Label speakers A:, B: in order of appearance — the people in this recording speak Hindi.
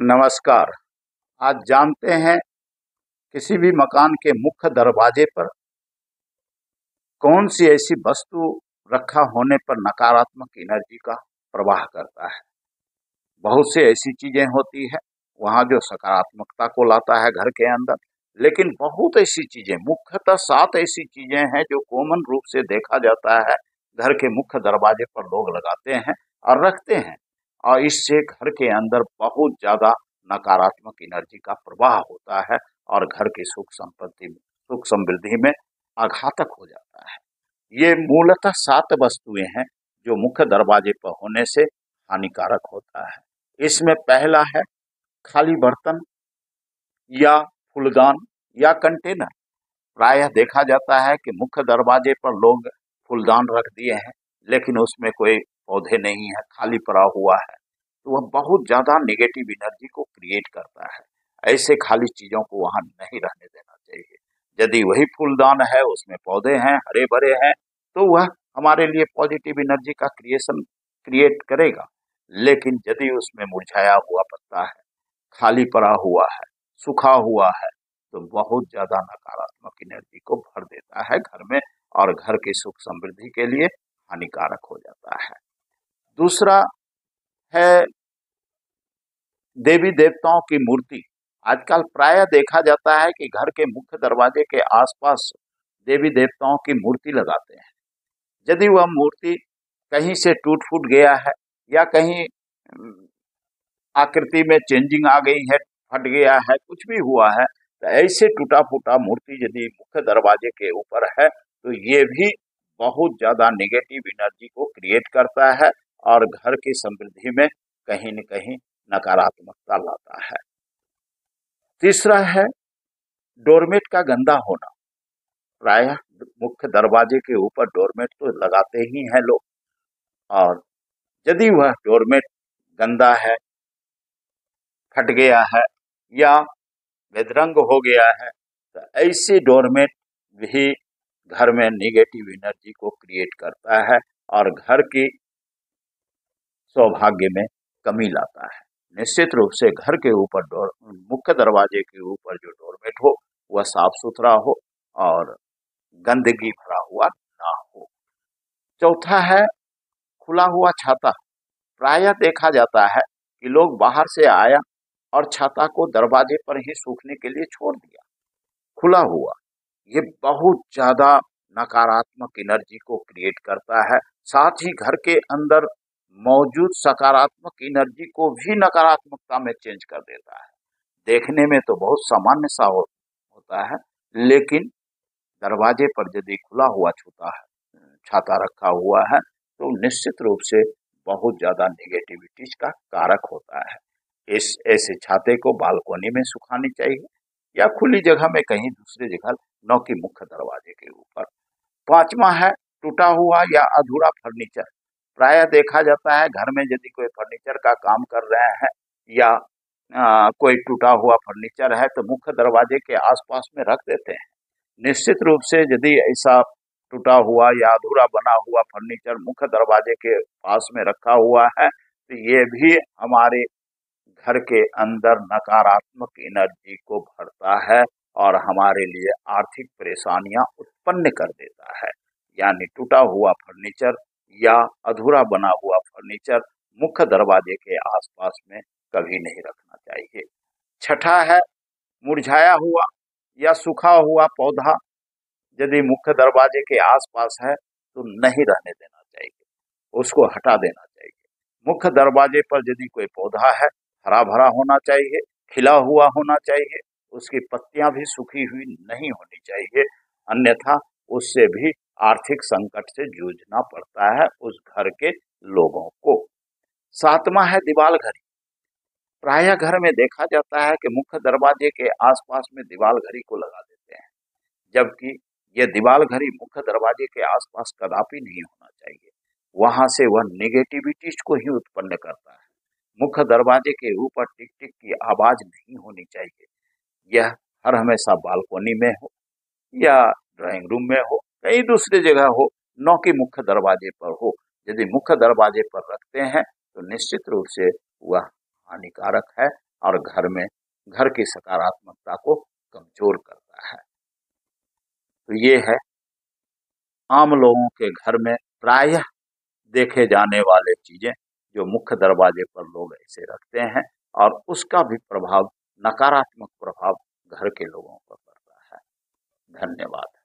A: नमस्कार। आज जानते हैं किसी भी मकान के मुख्य दरवाजे पर कौन सी ऐसी वस्तु रखा होने पर नकारात्मक एनर्जी का प्रवाह करता है। बहुत सी ऐसी चीजें होती है वहां जो सकारात्मकता को लाता है घर के अंदर, लेकिन बहुत ऐसी चीजें, मुख्यतः 7 ऐसी चीजें हैं जो कॉमन रूप से देखा जाता है घर के मुख्य दरवाजे पर लोग लगाते हैं और रखते हैं, और इससे घर के अंदर बहुत ज्यादा नकारात्मक एनर्जी का प्रवाह होता है और घर की सुख समृद्धि में आघातक हो जाता है। ये मूलतः 7 वस्तुएं हैं जो मुख्य दरवाजे पर होने से हानिकारक होता है। इसमें पहला है खाली बर्तन या फूलदान या कंटेनर। प्रायः देखा जाता है कि मुख्य दरवाजे पर लोग फूलदान रख दिए हैं लेकिन उसमें कोई पौधे नहीं है, खाली पड़ा हुआ है, तो वह बहुत ज्यादा नेगेटिव एनर्जी को क्रिएट करता है। ऐसे खाली चीजों को वहां नहीं रहने देना चाहिए। यदि वही फूलदान है, उसमें पौधे हैं, हरे भरे हैं, तो वह हमारे लिए पॉजिटिव एनर्जी का क्रिएट करेगा। लेकिन यदि उसमें मुरझाया हुआ पत्ता है, खाली पड़ा हुआ है, सूखा हुआ है, तो बहुत ज्यादा नकारात्मक एनर्जी को भर देता है घर में और घर की सुख समृद्धि के लिए हानिकारक हो जाता है। दूसरा है देवी देवताओं की मूर्ति। आजकल प्रायः देखा जाता है कि घर के मुख्य दरवाजे के आसपास देवी देवताओं की मूर्ति लगाते हैं। यदि वह मूर्ति कहीं से टूट फूट गया है या कहीं आकृति में चेंजिंग आ गई है, फट गया है, कुछ भी हुआ है, तो ऐसे टूटा फूटा मूर्ति यदि मुख्य दरवाजे के ऊपर है तो ये भी बहुत ज्यादा नेगेटिव एनर्जी को क्रिएट करता है और घर की समृद्धि में कहीं न कहीं नकारात्मकता लाता है। तीसरा है डोरमेट का गंदा होना। प्रायः मुख्य दरवाजे के ऊपर डोरमेट तो लगाते ही हैं लोग, और यदि वह डोरमेट गंदा है, फट गया है या बेदरंग हो गया है, तो ऐसे डोरमेट भी घर में नेगेटिव एनर्जी को क्रिएट करता है और घर की सौभाग्य में कमी लाता है। निश्चित रूप से घर के ऊपर मुख्य दरवाजे के ऊपर जो डोरमेट हो वह साफ सुथरा हो और गंदगी भरा हुआ ना हो। चौथा है खुला हुआ छाता। प्रायः देखा जाता है कि लोग बाहर से आया और छाता को दरवाजे पर ही सूखने के लिए छोड़ दिया खुला हुआ। ये बहुत ज्यादा नकारात्मक एनर्जी को क्रिएट करता है, साथ ही घर के अंदर मौजूद सकारात्मक एनर्जी को भी नकारात्मकता में चेंज कर देता है। देखने में तो बहुत सामान्य सा होता है, लेकिन दरवाजे पर यदि खुला हुआ छाता रखा हुआ है तो निश्चित रूप से बहुत ज्यादा नेगेटिविटीज का कारक होता है। इस ऐसे छाते को बालकोनी में सुखानी चाहिए या खुली जगह में कहीं दूसरी जगह, न कि मुख्य दरवाजे के ऊपर। पांचवा है टूटा हुआ या अधूरा फर्नीचर। प्रायः देखा जाता है घर में यदि कोई फर्नीचर का काम कर रहे हैं या कोई टूटा हुआ फर्नीचर है तो मुख्य दरवाजे के आसपास में रख देते हैं। निश्चित रूप से यदि ऐसा टूटा हुआ या अधूरा बना हुआ फर्नीचर मुख्य दरवाजे के पास में रखा हुआ है तो ये भी हमारे घर के अंदर नकारात्मक एनर्जी को भरता है और हमारे लिए आर्थिक परेशानियां उत्पन्न कर देता है। यानी टूटा हुआ फर्नीचर या अधूरा बना हुआ फर्नीचर मुख्य दरवाजे के आसपास में कभी नहीं रखना चाहिए। छठा है मुरझाया हुआ या सूखा हुआ पौधा। यदि मुख्य दरवाजे के आसपास है तो नहीं रहने देना चाहिए, उसको हटा देना चाहिए। मुख्य दरवाजे पर यदि कोई पौधा है, हरा भरा होना चाहिए, खिला हुआ होना चाहिए, उसकी पत्तियां भी सूखी हुई नहीं होनी चाहिए, अन्यथा उससे भी आर्थिक संकट से जूझना पड़ता है उस घर के लोगों को। सातवां है दीवार घड़ी। प्रायः घर में देखा जाता है कि मुख्य दरवाजे के आसपास में दीवार घड़ी को लगा देते हैं, जबकि यह दीवार घड़ी मुख्य दरवाजे के आसपास कदापि नहीं होना चाहिए। वहां से वह नेगेटिविटीज को ही उत्पन्न करता है। मुख्य दरवाजे के ऊपर टिक टिक की आवाज नहीं होनी चाहिए। यह हर हमेशा बालकोनी में हो या ड्राइंग रूम में हो, कहीं दूसरी जगह हो, न कि मुख्य दरवाजे पर हो। यदि मुख्य दरवाजे पर रखते हैं तो निश्चित रूप से वह हानिकारक है और घर की सकारात्मकता को कमजोर करता है। तो ये है आम लोगों के घर में प्रायः देखे जाने वाले चीजें जो मुख्य दरवाजे पर लोग ऐसे रखते हैं, और उसका भी प्रभाव, नकारात्मक प्रभाव घर के लोगों पर पड़ता है। धन्यवाद।